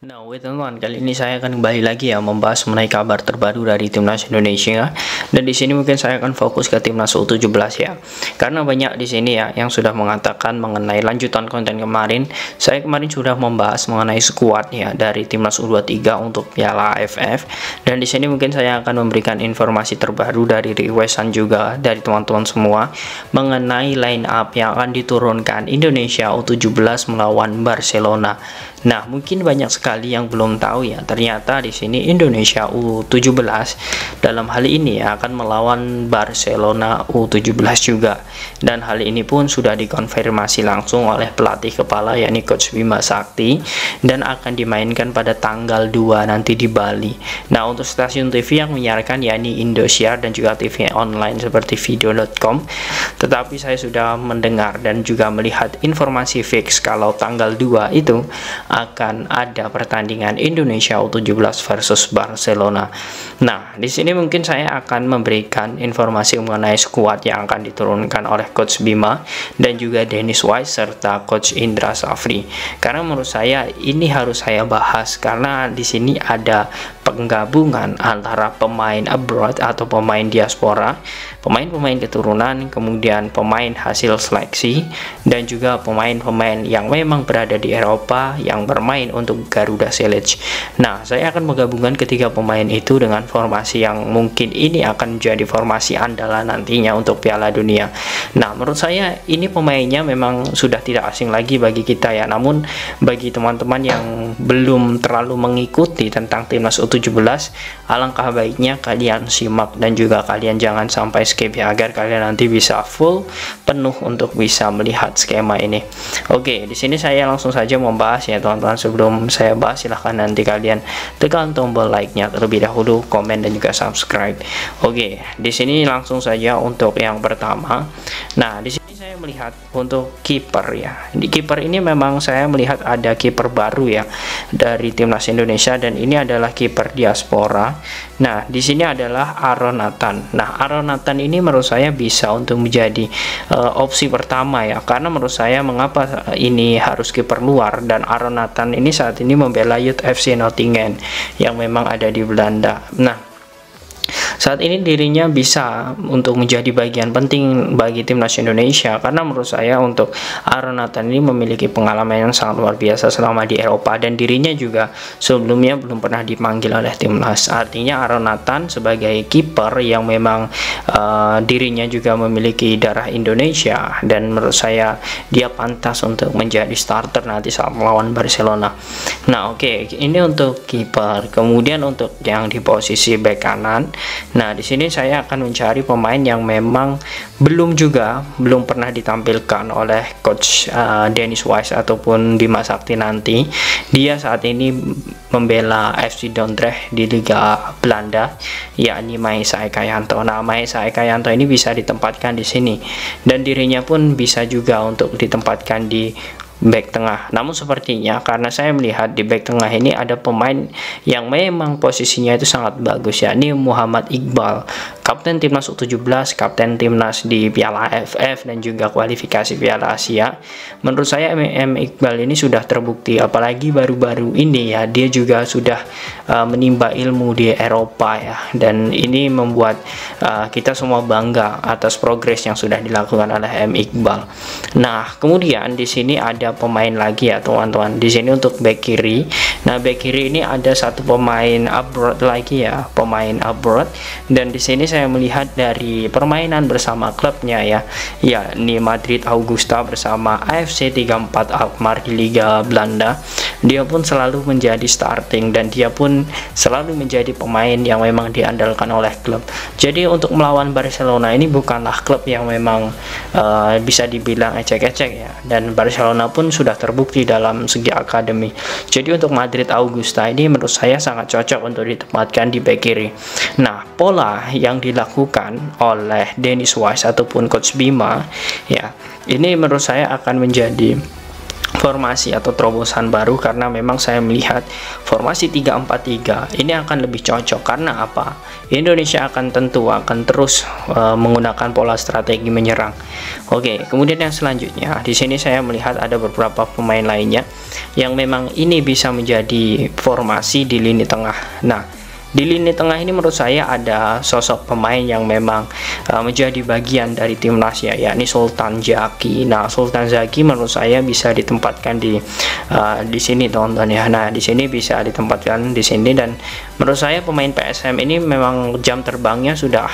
Nah, teman-teman, kali ini saya akan kembali lagi ya membahas mengenai kabar terbaru dari timnas Indonesia. Dan di sini mungkin saya akan fokus ke timnas U17 ya. Karena banyak di sini ya yang sudah mengatakan mengenai lanjutan konten kemarin. Saya kemarin sudah membahas mengenai skuad ya dari timnas U23 untuk Piala AFF. Dan di sini mungkin saya akan memberikan informasi terbaru dari requestan juga dari teman-teman semua mengenai line up yang akan diturunkan Indonesia U17 melawan Barcelona. Nah, mungkin banyak sekali yang belum tahu ya, ternyata di sini Indonesia U17 dalam hal ini ya akan melawan Barcelona U17 juga. Dan hal ini pun sudah dikonfirmasi langsung oleh pelatih kepala yakni Coach Bima Sakti dan akan dimainkan pada tanggal 2 nanti di Bali. Nah, untuk stasiun TV yang menyiarkan yakni Indosiar dan juga TV online seperti video.com. Tetapi saya sudah mendengar dan juga melihat informasi fix kalau tanggal 2 itu akan ada pertandingan Indonesia U17 versus Barcelona. Nah, di sini mungkin saya akan memberikan informasi mengenai skuad yang akan diturunkan oleh Coach Bima dan juga Dennis Wise serta Coach Indra Safri. Karena menurut saya ini harus saya bahas karena di sini ada penggabungan antara pemain abroad atau pemain diaspora, pemain-pemain keturunan, kemudian pemain hasil seleksi, dan juga pemain-pemain yang memang berada di Eropa yang bermain untuk Garuda Select. Nah, saya akan menggabungkan ketiga pemain itu dengan formasi yang mungkin ini akan menjadi formasi andalan nantinya untuk Piala Dunia. Nah, menurut saya ini pemainnya memang sudah tidak asing lagi bagi kita ya. Namun bagi teman-teman yang belum terlalu mengikuti tentang timnas U17, alangkah baiknya kalian simak dan juga kalian jangan sampai skip ya, agar kalian nanti bisa full penuh untuk bisa melihat skema ini. Oke, di sini saya langsung saja membahas ya teman-teman. Sebelum saya bahas, silahkan nanti kalian tekan tombol like-nya terlebih dahulu, komen dan juga subscribe. Oke, di sini langsung saja untuk yang pertama. Nah, di sini saya melihat untuk kiper ya. Di kiper ini memang saya melihat ada kiper baru ya dari timnas Indonesia, dan ini adalah kiper diaspora. Nah, di sini adalah Aaron Nathan. Nah, Aaron Nathan ini menurut saya bisa untuk menjadi opsi pertama ya, karena menurut saya mengapa ini harus kiper luar, dan Aaron Nathan ini saat ini membela Youth FC Nottingham yang memang ada di Belanda. Nah, saat ini dirinya bisa untuk menjadi bagian penting bagi timnas Indonesia, karena menurut saya untuk Aaron Nathan ini memiliki pengalaman yang sangat luar biasa selama di Eropa, dan dirinya juga sebelumnya belum pernah dipanggil oleh timnas. Artinya Aaron Nathan sebagai kiper yang memang dirinya juga memiliki darah Indonesia, dan menurut saya dia pantas untuk menjadi starter nanti saat melawan Barcelona. Nah, oke, ini untuk kiper. Kemudian untuk yang di posisi bek kanan, nah di sini saya akan mencari pemain yang memang belum pernah ditampilkan oleh Coach Dennis Wise ataupun Bima Sakti nanti. Dia saat ini membela FC Dordrecht di Liga Belanda, yakni Maesa Ekayanto. Nah, Maesa Ekayanto ini bisa ditempatkan di sini, dan dirinya pun bisa juga untuk ditempatkan di back tengah. Namun sepertinya karena saya melihat di back tengah ini ada pemain yang memang posisinya itu sangat bagus, yakni Muhammad Iqbal, kapten timnas U17, kapten timnas di Piala AFF dan juga kualifikasi Piala Asia. Menurut saya Iqbal ini sudah terbukti, apalagi baru-baru ini ya dia juga sudah menimba ilmu di Eropa ya, dan ini membuat kita semua bangga atas progres yang sudah dilakukan oleh Iqbal. Nah, kemudian di sini ada pemain lagi ya teman-teman. Di sini untuk back kiri. Nah, back kiri ini ada satu pemain abroad lagi ya, pemain abroad. Dan di sini saya melihat dari permainan bersama klubnya ya, yakni Madrid Augusta bersama AFC 34 Alkmaar di Liga Belanda. Dia pun selalu menjadi starting, dan dia pun selalu menjadi pemain yang memang diandalkan oleh klub. Jadi untuk melawan Barcelona ini bukanlah klub yang memang bisa dibilang ecek-ecek ya, dan Barcelona pun sudah terbukti dalam segi akademi. Jadi untuk Madrid Augusta ini menurut saya sangat cocok untuk ditempatkan di back kiri. Nah, pola yang dilakukan oleh Dennis Wise ataupun Coach Bima ya, ini menurut saya akan menjadi formasi atau terobosan baru, karena memang saya melihat formasi 3-4-3 ini akan lebih cocok. Karena apa? Indonesia akan terus menggunakan pola strategi menyerang. Oke, kemudian yang selanjutnya di sini saya melihat ada beberapa pemain lainnya yang memang ini bisa menjadi formasi di lini tengah. Nah, di lini tengah ini menurut saya ada sosok pemain yang memang menjadi bagian dari timnas ya, yakni Sultan Zaki. Nah, Sultan Zaki menurut saya bisa ditempatkan di sini, teman-teman ya. Nah, di sini bisa ditempatkan di sini, dan menurut saya pemain PSM ini memang jam terbangnya sudah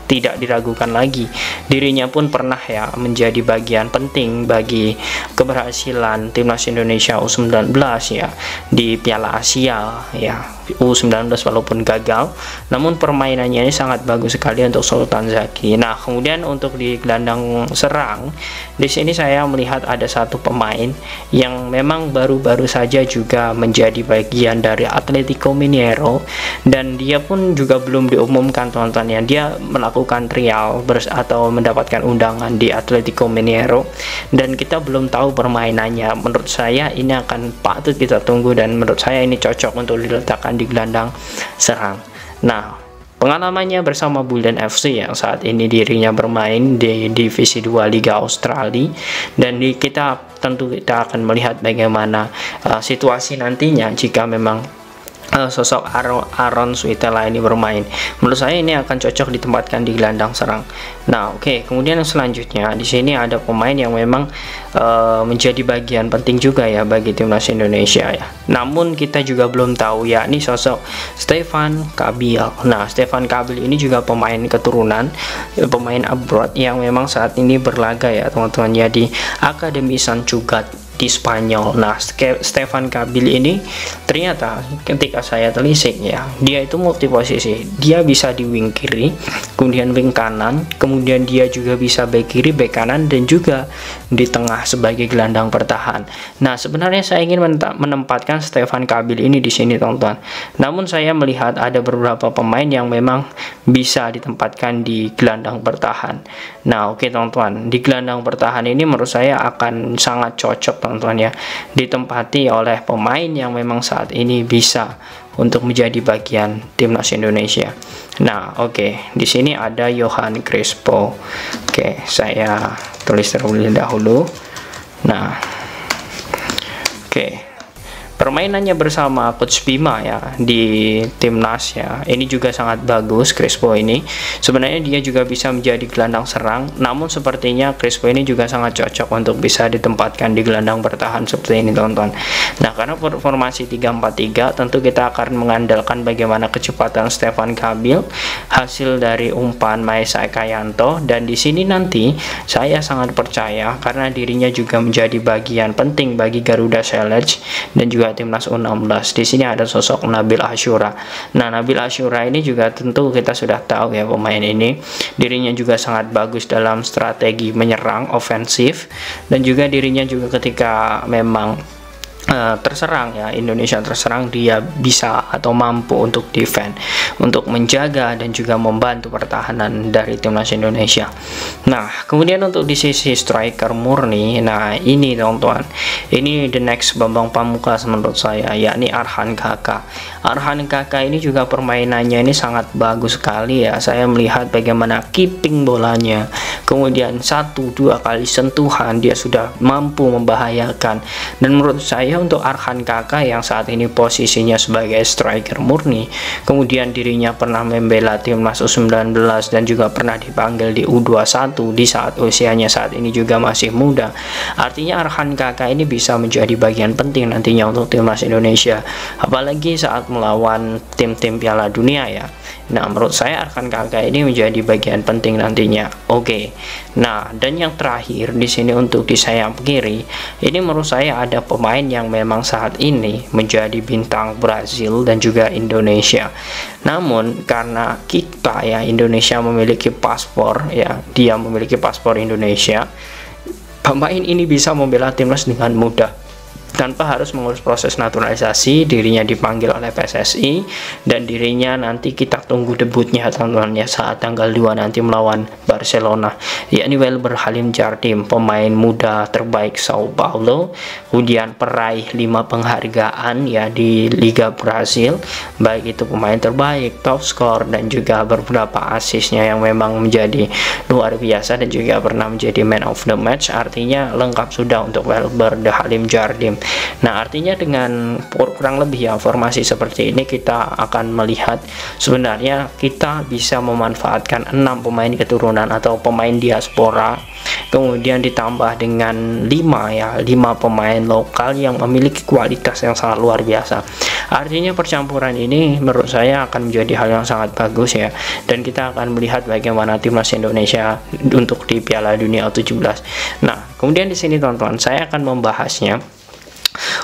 tidak diragukan lagi. Dirinya pun pernah ya menjadi bagian penting bagi keberhasilan timnas Indonesia U19 ya di Piala Asia ya U19, walaupun gagal, namun permainannya ini sangat bagus sekali untuk Sultan Zaki. Nah, kemudian untuk di gelandang serang, di sini saya melihat ada satu pemain yang memang baru-baru saja juga menjadi bagian dari Atletico Mineiro, dan dia pun juga belum diumumkan, teman-teman ya. Dia melakukan trial atau mendapatkan undangan di Atletico Mineiro, dan kita belum tahu permainannya. Menurut saya ini akan patut kita tunggu, dan menurut saya ini cocok untuk diletakkan di gelandang serang. Nah, pengalamannya bersama Buldan FC yang saat ini dirinya bermain di divisi 2 Liga Australia, dan kita akan melihat bagaimana situasi nantinya jika memang sosok Aaron Suitela ini bermain. Menurut saya ini akan cocok ditempatkan di gelandang serang. Nah, oke, kemudian selanjutnya di sini ada pemain yang memang menjadi bagian penting juga ya bagi timnas Indonesia ya. Namun kita juga belum tahu, yakni sosok Stefan Kabil. Nah, Stefan Kabil ini juga pemain keturunan pemain abroad yang memang saat ini berlaga ya, teman-teman ya, di Akademi San Cugat di Spanyol. Nah, Stefan Kabil ini ternyata ketika saya telisik ya, dia itu multiposisi. Dia bisa di wing kiri, kemudian wing kanan, kemudian dia juga bisa back kiri, back kanan, dan juga di tengah sebagai gelandang bertahan. Nah, sebenarnya saya ingin menempatkan Stefan Kabil ini di sini, teman-teman. Namun saya melihat ada beberapa pemain yang memang bisa ditempatkan di gelandang bertahan. Nah, oke teman-teman, di gelandang bertahan ini menurut saya akan sangat cocok, teman-teman ya, ditempati oleh pemain yang memang saat ini bisa untuk menjadi bagian timnas Indonesia. Nah, oke, di sini ada Yohan Crespo. Oke, saya tulis terlebih dahulu. Nah, oke, permainannya bersama Coach Bima ya di timnas ya, ini juga sangat bagus. Crespo ini sebenarnya dia juga bisa menjadi gelandang serang, namun sepertinya Crespo ini juga sangat cocok untuk bisa ditempatkan di gelandang bertahan seperti ini, teman-teman. Nah, karena formasi 3-4-3 tentu kita akan mengandalkan bagaimana kecepatan Stefan Kabil hasil dari umpan Maesa Ekayanto, dan di sini nanti saya sangat percaya karena dirinya juga menjadi bagian penting bagi Garuda Select dan juga timnas U16. Di sini ada sosok Nabil Ashura. Nah, Nabil Ashura ini juga tentu kita sudah tahu ya, pemain ini dirinya juga sangat bagus dalam strategi menyerang ofensif, dan juga dirinya juga ketika memang terserang ya, Indonesia terserang, dia bisa atau mampu untuk defend, untuk menjaga dan juga membantu pertahanan dari timnas Indonesia. Nah, kemudian untuk di sisi striker murni, nah ini teman-teman, ini the next Bambang Pamungkas menurut saya, yakni Arhan Kaka. Arhan Kaka ini juga permainannya ini sangat bagus sekali ya. Saya melihat bagaimana keeping bolanya, kemudian 1-2 kali sentuhan dia sudah mampu membahayakan. Dan menurut saya untuk Arhan Kaka yang saat ini posisinya sebagai striker murni, kemudian dirinya pernah membela timnas U19 dan juga pernah dipanggil di U21 di saat usianya saat ini juga masih muda. Artinya Arhan Kaka ini bisa menjadi bagian penting nantinya untuk timnas Indonesia, apalagi saat melawan tim-tim Piala Dunia ya. Nah, menurut saya Arhan Kaka ini menjadi bagian penting nantinya. Oke. Nah, dan yang terakhir di sini untuk di sayap kiri, ini menurut saya ada pemain yang memang saat ini menjadi bintang Brazil dan juga Indonesia. Namun karena kita ya, Indonesia memiliki paspor ya, dia memiliki paspor Indonesia, pemain ini bisa membela timnas dengan mudah. tanpa harus mengurus proses naturalisasi. Dirinya dipanggil oleh PSSI dan dirinya nanti kita tunggu debutnya teman-teman ya, saat tanggal 2 nanti melawan Barcelona, yakni Welber Halim Jardim, pemain muda terbaik Sao Paulo, kemudian peraih 5 penghargaan ya di Liga Brasil, baik itu pemain terbaik, top skor, dan juga beberapa asisnya yang memang menjadi luar biasa, dan juga pernah menjadi man of the match. Artinya lengkap sudah untuk Welber Halim Jardim. Nah, artinya dengan kurang lebih ya formasi seperti ini kita akan melihat sebenarnya kita bisa memanfaatkan 6 pemain keturunan atau pemain diaspora, kemudian ditambah dengan 5 pemain lokal yang memiliki kualitas yang sangat luar biasa. Artinya percampuran ini menurut saya akan menjadi hal yang sangat bagus ya, dan kita akan melihat bagaimana timnas Indonesia untuk di Piala Dunia U17. Nah, kemudian di sini teman-teman saya akan membahasnya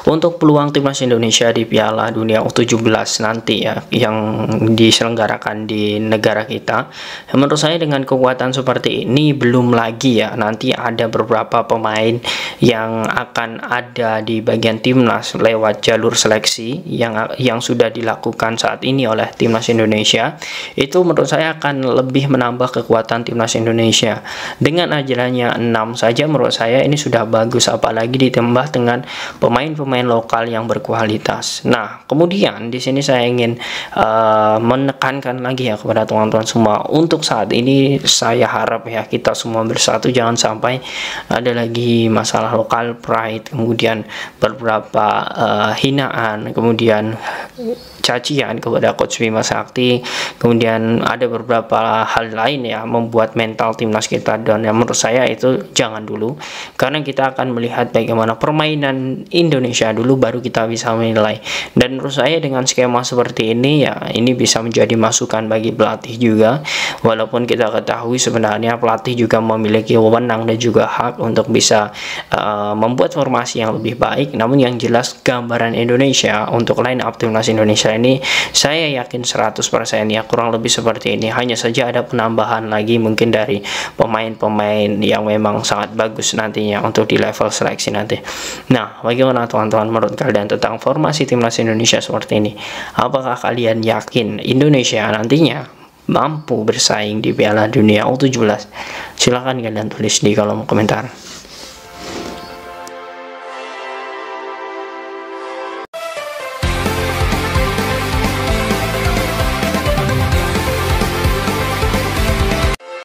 untuk peluang timnas Indonesia di Piala Dunia U17 nanti ya, yang diselenggarakan di negara kita. Menurut saya dengan kekuatan seperti ini belum lagi ya, nanti ada beberapa pemain yang akan ada di bagian timnas lewat jalur seleksi yang sudah dilakukan saat ini oleh timnas Indonesia. Itu menurut saya akan lebih menambah kekuatan timnas Indonesia. Dengan ajarannya 6 saja menurut saya ini sudah bagus, apalagi ditambah dengan pemain-pemain lokal yang berkualitas. Nah, kemudian di sini saya ingin menekankan lagi ya kepada teman-teman semua, untuk saat ini saya harap ya kita semua bersatu, jangan sampai ada lagi masalah lokal pride, kemudian beberapa hinaan, kemudian cacian kepada Coach Bima Sakti, kemudian ada beberapa hal lain ya membuat mental timnas kita down. Yang menurut saya itu jangan dulu, karena kita akan melihat bagaimana permainan Indonesia dulu baru kita bisa menilai. Dan menurut saya dengan skema seperti ini ya, ini bisa menjadi masukan bagi pelatih juga, walaupun kita ketahui sebenarnya pelatih juga memiliki wewenang dan juga hak untuk bisa membuat formasi yang lebih baik. Namun yang jelas gambaran Indonesia untuk line up timnas Indonesia ini saya yakin 100% ya kurang lebih seperti ini. Hanya saja ada penambahan lagi mungkin dari pemain-pemain yang memang sangat bagus nantinya untuk di level seleksi nanti. Nah, bagaimana teman-teman menurut kalian tentang formasi timnas Indonesia seperti ini? Apakah kalian yakin Indonesia nantinya mampu bersaing di Piala Dunia U17? Silahkan kalian tulis di kolom komentar.